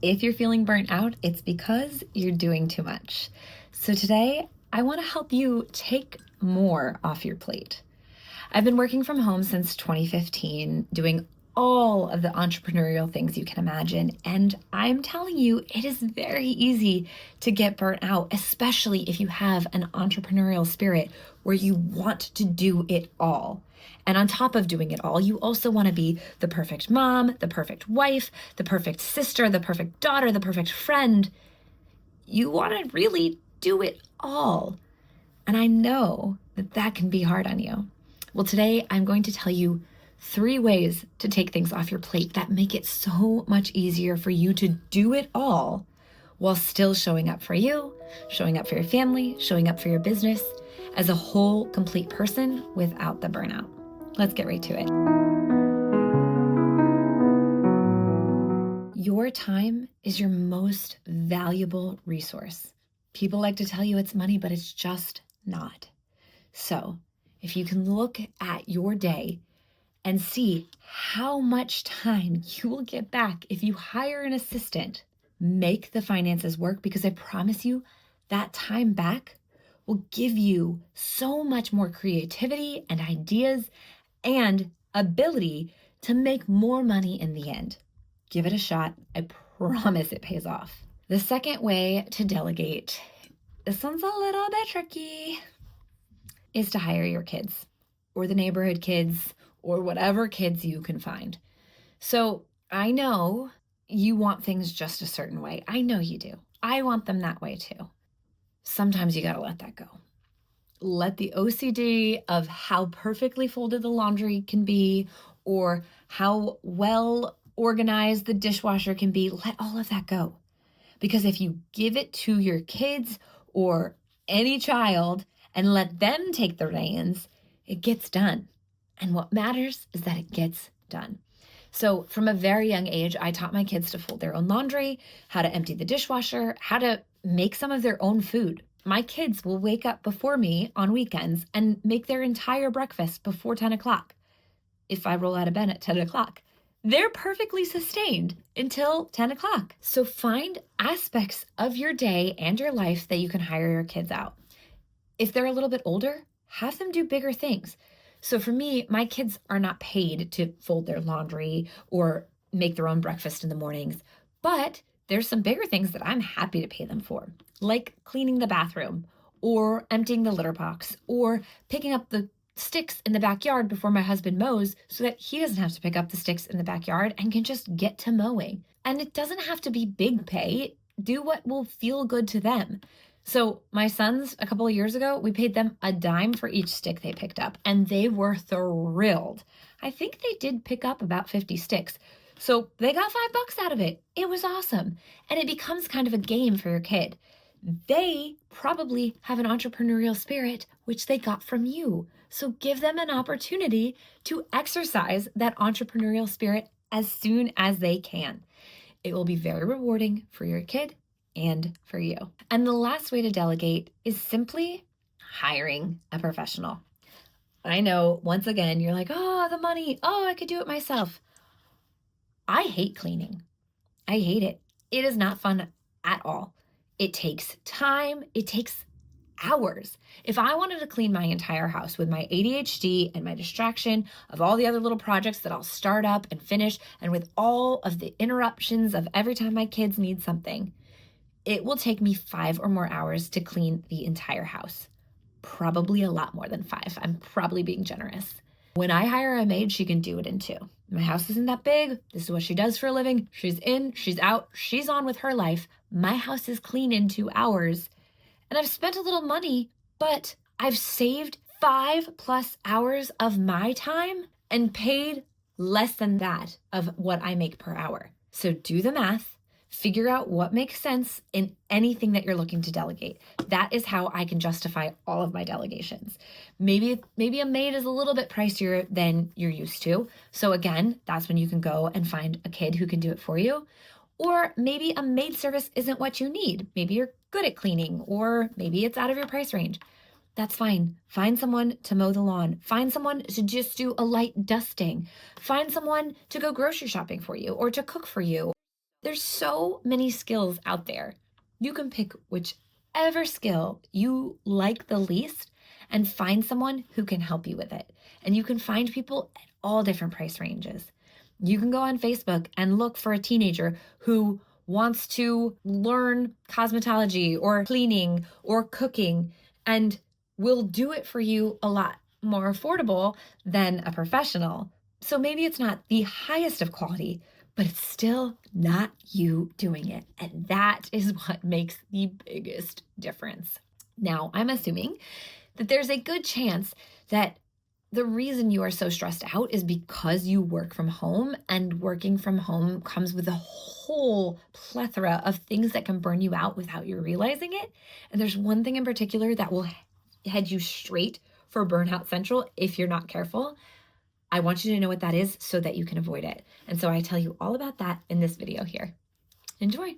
If you're feeling burnt out, it's because you're doing too much. So today, I want to help you take more off your plate. I've been working from home since 2015, doing all of the entrepreneurial things you can imagine. And I'm telling you, it is very easy to get burnt out, especially if you have an entrepreneurial spirit where you want to do it all. And on top of doing it all, you also want to be the perfect mom, the perfect wife, the perfect sister, the perfect daughter, the perfect friend. You want to really do it all. And I know that that can be hard on you. Well, today I'm going to tell you 3 ways to take things off your plate that make it so much easier for you to do it all while still showing up for you, showing up for your family, showing up for your business as a whole, complete person without the burnout. Let's get right to it. Your time is your most valuable resource. People like to tell you it's money, but it's just not. So if you can look at your day and see how much time you will get back if you hire an assistant, make the finances work, because I promise you that time back will give you so much more creativity and ideas and ability to make more money in the end. Give it a shot. I promise it pays off. The second way to delegate, this one's a little bit tricky, is to hire your kids or the neighborhood kids or whatever kids you can find. So I know you want things just a certain way. I know you do. I want them that way too. Sometimes you got to let that go. Let the OCD of how perfectly folded the laundry can be or how well organized the dishwasher can be, let all of that go. Because if you give it to your kids or any child and let them take the reins, it gets done. And what matters is that it gets done. So from a very young age, I taught my kids to fold their own laundry, how to empty the dishwasher, how to make some of their own food. My kids will wake up before me on weekends and make their entire breakfast before 10 o'clock. If I roll out of bed at 10 o'clock, they're perfectly sustained until 10 o'clock. So find aspects of your day and your life that you can hire your kids out. If they're a little bit older, have them do bigger things. So for me, my kids are not paid to fold their laundry or make their own breakfast in the mornings, but there's some bigger things that I'm happy to pay them for, like cleaning the bathroom or emptying the litter box or picking up the sticks in the backyard before my husband mows so that he doesn't have to pick up the sticks in the backyard and can just get to mowing. And it doesn't have to be big pay. Do what will feel good to them. So my sons, a couple of years ago, we paid them a dime for each stick they picked up, and they were thrilled. I think they did pick up about 50 sticks. So they got $5 out of it. It was awesome. And it becomes kind of a game for your kid. They probably have an entrepreneurial spirit, which they got from you. So give them an opportunity to exercise that entrepreneurial spirit as soon as they can. It will be very rewarding for your kid and for you. And the last way to delegate is simply hiring a professional. I know, once again, you're like, oh, the money, oh, I could do it myself. I hate cleaning. I hate it. It is not fun at all. It takes time. It takes hours. If I wanted to clean my entire house with my ADHD and my distraction of all the other little projects that I'll start up and finish, and with all of the interruptions of every time my kids need something, it will take me 5 or more hours to clean the entire house. Probably a lot more than 5. I'm probably being generous. When I hire a maid, she can do it in 2. My house isn't that big. This is what she does for a living. She's in, she's out, she's on with her life. My house is clean in 2 hours. And I've spent a little money, but I've saved 5+ hours of my time and paid less than that of what I make per hour. So do the math. Figure out what makes sense in anything that you're looking to delegate. That is how I can justify all of my delegations. Maybe a maid is a little bit pricier than you're used to. So again, that's when you can go and find a kid who can do it for you. Or maybe a maid service isn't what you need. Maybe you're good at cleaning, or maybe it's out of your price range. That's fine. Find someone to mow the lawn. Find someone to just do a light dusting. Find someone to go grocery shopping for you or to cook for you. There's so many skills out there. You can pick whichever skill you like the least and find someone who can help you with it. And you can find people at all different price ranges. You can go on Facebook and look for a teenager who wants to learn cosmetology or cleaning or cooking and will do it for you a lot more affordable than a professional. So maybe it's not the highest of quality, but it's still not you doing it. And that is what makes the biggest difference. Now, I'm assuming that there's a good chance that the reason you are so stressed out is because you work from home, and working from home comes with a whole plethora of things that can burn you out without you realizing it. And there's one thing in particular that will head you straight for burnout central if you're not careful. I want you to know what that is so that you can avoid it. And so I tell you all about that in this video here. Enjoy.